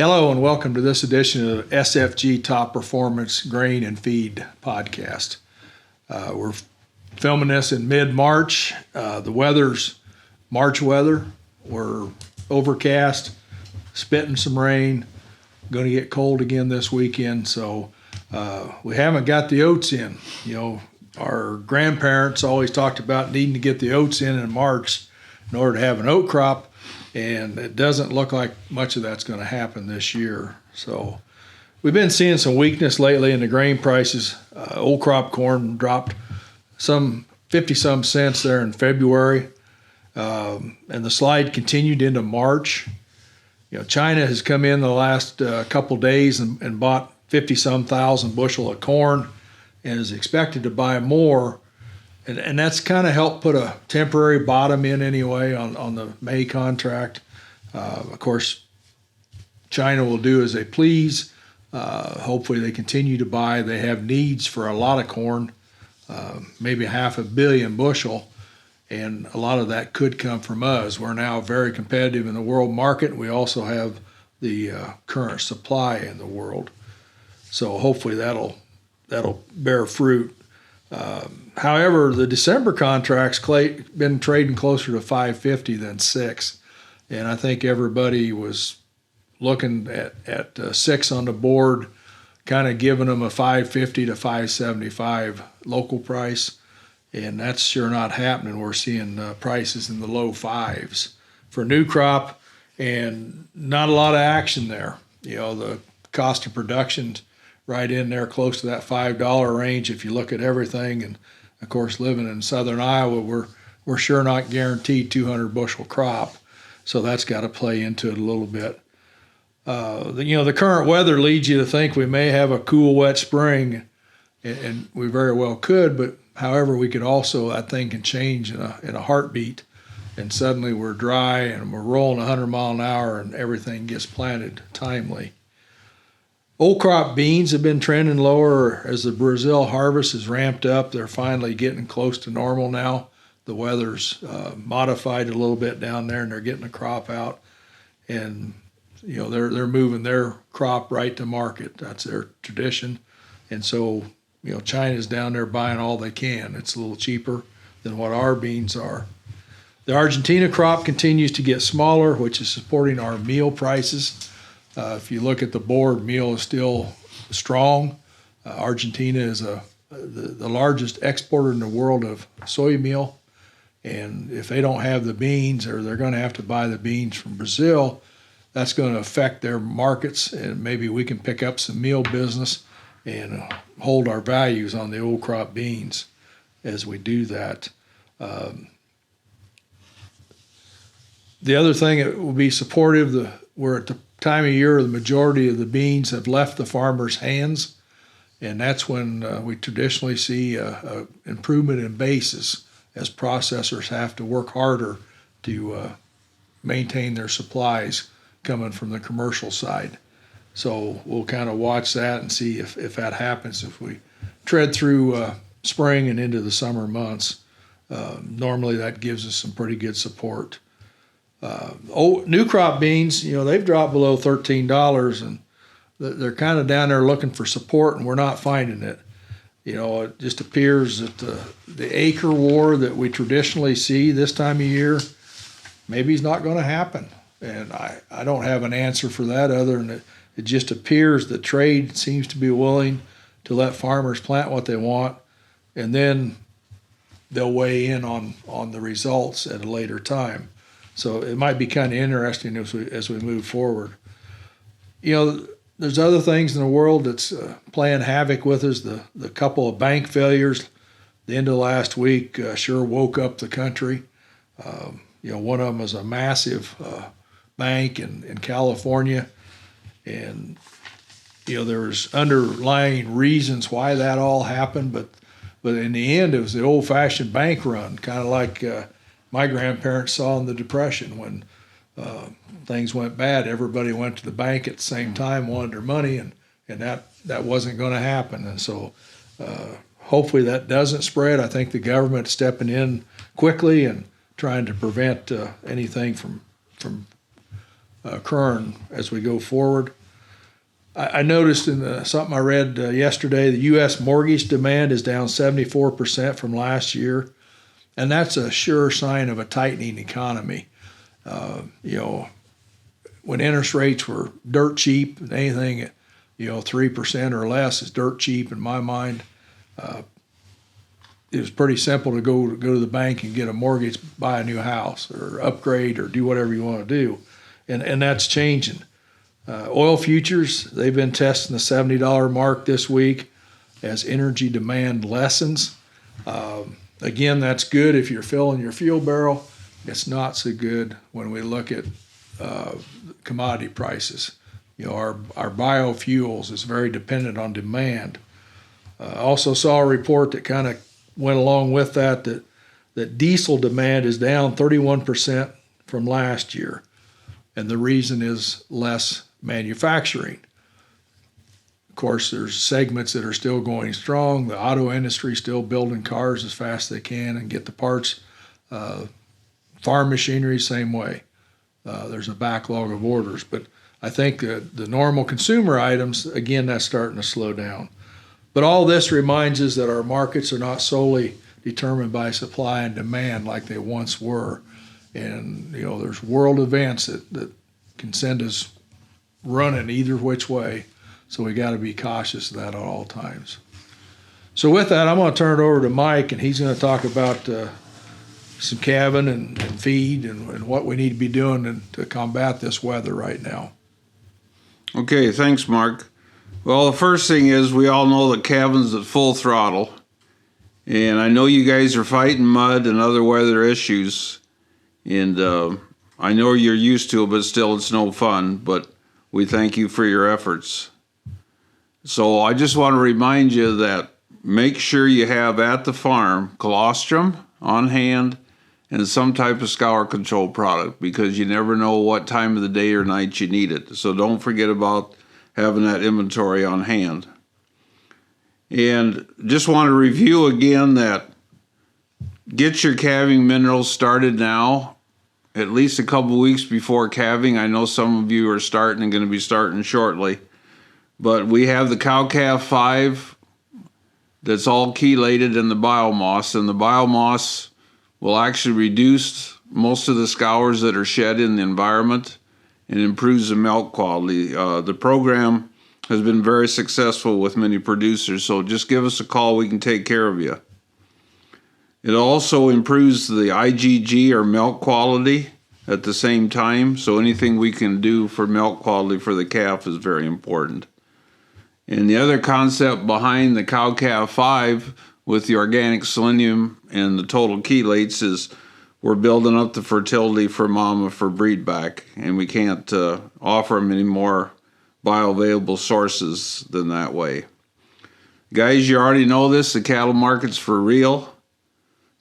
Hello and welcome to this edition of SFG Top Performance Grain and Feed Podcast. We're filming this in mid-March. The weather's March weather. We're overcast, spitting some rain. Going to get cold again this weekend, so we haven't got the oats in. You know, our grandparents always talked about needing to get the oats in March in order to have an oat crop. And it doesn't look like much of that's going to happen this year. So we've been seeing some weakness lately in the grain prices. Old crop corn dropped some 50-some cents there in February. And the slide continued into March. You know, China has come in the last couple days and bought 50-some thousand bushel of corn and is expected to buy more. And that's kind of helped put a temporary bottom in anyway on the May contract. Of course, China will do as they please. Hopefully they continue to buy. They have needs for a lot of corn, maybe 500 million bushel, and a lot of that could come from us. We're now very competitive in the world market. We also have the current supply in the world. So hopefully that'll bear fruit. However, the December contracts been trading closer to 550 than 6, and I think everybody was looking at 6 on the board, kind of giving them a 550 to 575 local price, and that's sure not happening. We're seeing prices in the low 5s for new crop, and not a lot of action there. You know, the cost of production's right in there close to that $5 range if you look at everything. And of course, living in southern Iowa, we're sure not guaranteed 200 bushel crop, so that's got to play into it a little bit. The current weather leads you to think we may have a cool, wet spring, and we very well could. But however, we could also, that thing can change in a heartbeat, and suddenly we're dry and we're rolling 100 mile an hour, and everything gets planted timely. Old crop beans have been trending lower as the Brazil harvest is ramped up. They're finally getting close to normal now. The weather's modified a little bit down there, and they're getting the crop out. And you know, they're moving their crop right to market. That's their tradition. And so, you know, China's down there buying all they can. It's a little cheaper than what our beans are. The Argentina crop continues to get smaller, which is supporting our meal prices. If you look at the board, meal is still strong. Argentina is the largest exporter in the world of soy meal. And if they don't have the beans, or they're going to have to buy the beans from Brazil, that's going to affect their markets. And maybe we can pick up some meal business and hold our values on the old crop beans as we do that. The other thing that will be supportive, we're at the time of year the majority of the beans have left the farmer's hands, and that's when we traditionally see a improvement in basis as processors have to work harder to maintain their supplies coming from the commercial side. So we'll kind of watch that and see if that happens if we tread through spring and into the summer months. Normally that gives us some pretty good support. New crop beans, you know, they've dropped below $13, and they're kind of down there looking for support, and we're not finding it. You know, it just appears that the acre war that we traditionally see this time of year maybe is not going to happen. And I don't have an answer for that other than it just appears the trade seems to be willing to let farmers plant what they want, and then they'll weigh in on the results at a later time. So it might be kind of interesting as we move forward. You know, there's other things in the world that's playing havoc with us. The couple of bank failures the end of last week sure woke up the country. You know, one of them was a massive bank in California, and you know, there was underlying reasons why that all happened, but in the end it was the old-fashioned bank run, kind of like my grandparents saw in the Depression when things went bad. Everybody went to the bank at the same time, wanted their money, and that wasn't going to happen. And so hopefully that doesn't spread. I think the government's stepping in quickly and trying to prevent anything from occurring as we go forward. I noticed in something I read yesterday, the U.S. mortgage demand is down 74% from last year, and that's a sure sign of a tightening economy. When interest rates were dirt cheap, anything 3% or less is dirt cheap in my mind. It was pretty simple to go to the bank and get a mortgage, buy a new house, or upgrade, or do whatever you want to do, and that's changing. Oil futures, they've been testing the $70 mark this week as energy demand lessens. Again, that's good if you're filling your fuel barrel. It's not so good when we look at commodity prices. Our biofuels is very dependent on demand. Also saw a report that kind of went along with that diesel demand is down 31% from last year, and the reason is less manufacturing. Of course, there's segments that are still going strong. The auto industry still building cars as fast as they can and get the parts. Farm machinery, same way. There's a backlog of orders, but I think the normal consumer items, again, that's starting to slow down. But all this reminds us that our markets are not solely determined by supply and demand like they once were. And, there's world events that can send us running either which way. So we got to be cautious of that at all times. So with that, I'm going to turn it over to Mike, and he's going to talk about some calving and feed and what we need to be doing to combat this weather right now. Okay, thanks, Mark. Well, the first thing is we all know that calving's at full throttle, and I know you guys are fighting mud and other weather issues, and I know you're used to it, but still it's no fun, but we thank you for your efforts. So I just want to remind you that make sure you have at the farm colostrum on hand and some type of scour control product, because you never know what time of the day or night you need it. So don't forget about having that inventory on hand. And just want to review again that get your calving minerals started now, at least a couple weeks before calving. I know some of you are starting and going to be starting shortly. But we have the cow-calf 5 that's all chelated in the biomoss, and the biomoss will actually reduce most of the scours that are shed in the environment and improves the milk quality. The program has been very successful with many producers, so just give us a call. We can take care of you. It also improves the IgG, or milk quality, at the same time, so anything we can do for milk quality for the calf is very important. And the other concept behind the cow-calf 5 with the organic selenium and the total chelates is we're building up the fertility for mama for breedback, and we can't offer them any more bioavailable sources than that way. Guys, you already know this, the cattle market's for real.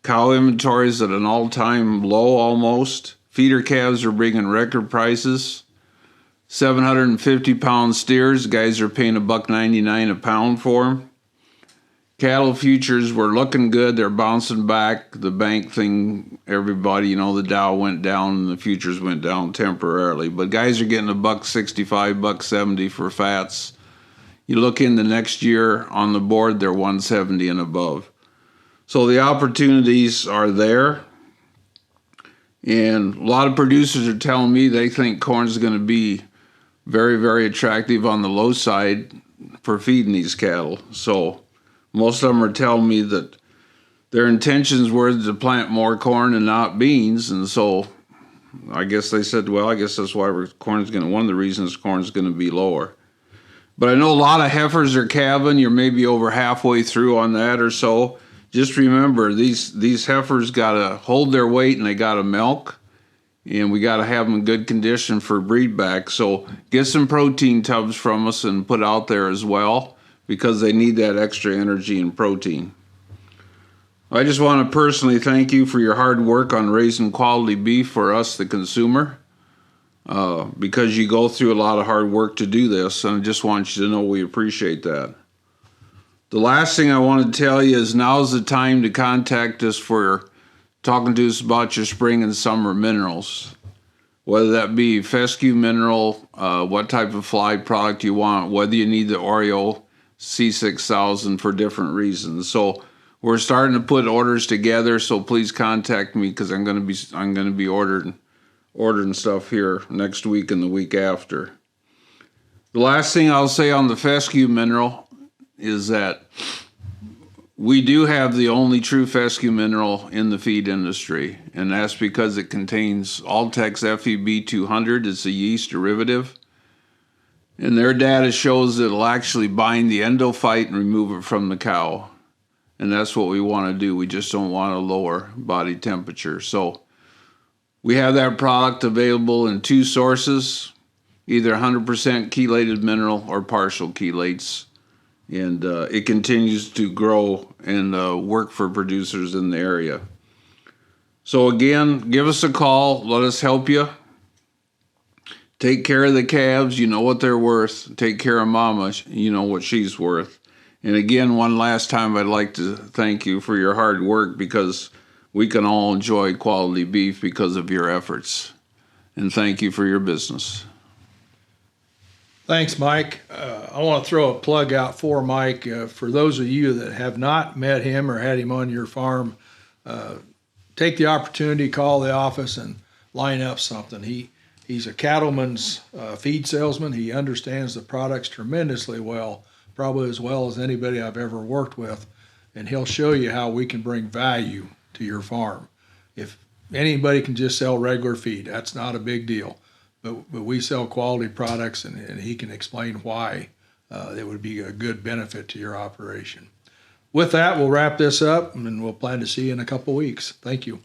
Cow inventories at an all-time low almost. Feeder calves are bringing record prices. 750-pound steers, guys are paying $1.99 a pound for them. Cattle futures were looking good. They're bouncing back. The bank thing, everybody, the Dow went down and the futures went down temporarily. But guys are getting $1.65, $1.70 for fats. You look in the next year on the board, they're 170 and above. So the opportunities are there. And a lot of producers are telling me they think corn is going to be very, very attractive on the low side for feeding these cattle. So most of them are telling me that their intentions were to plant more corn and not beans. And so I guess they said, well, I guess that's why one of the reasons corn is going to be lower. But I know a lot of heifers are calving. You're maybe over halfway through on that or so. Just remember, these heifers got to hold their weight and they got to milk. And we got to have them in good condition for breedback. So get some protein tubs from us and put out there as well, because they need that extra energy and protein. I just want to personally thank you for your hard work on raising quality beef for us, the consumer, because you go through a lot of hard work to do this, and I just want you to know we appreciate that. The last thing I want to tell you is now's the time to contact us for talking to us about your spring and summer minerals. whether that be fescue mineral, what type of fly product you want, whether you need the Oreo C6000 for different reasons. So we're starting to put orders together. So please contact me because I'm going to be ordering stuff here next week and the week after. The last thing I'll say on the fescue mineral is that we do have the only true fescue mineral in the feed industry, and that's because it contains Altex FEB 200. It's a yeast derivative, and their data shows that it'll actually bind the endophyte and remove it from the cow, and that's what we want to do. We just don't want to lower body temperature. So we have that product available in two sources, either 100% chelated mineral or partial chelates. And it continues to grow and work for producers in the area. So again, give us a call. Let us help you. Take care of the calves. You know what they're worth. Take care of Mama. You know what she's worth. And again, one last time, I'd like to thank you for your hard work, because we can all enjoy quality beef because of your efforts. And thank you for your business. Thanks, Mike. I want to throw a plug out for Mike. For those of you that have not met him or had him on your farm, take the opportunity, call the office, and line up something. He's a cattleman's feed salesman. He understands the products tremendously well, probably as well as anybody I've ever worked with, and he'll show you how we can bring value to your farm. If anybody can just sell regular feed, that's not a big deal. But we sell quality products, and he can explain why it would be a good benefit to your operation. With that, we'll wrap this up, and we'll plan to see you in a couple weeks. Thank you.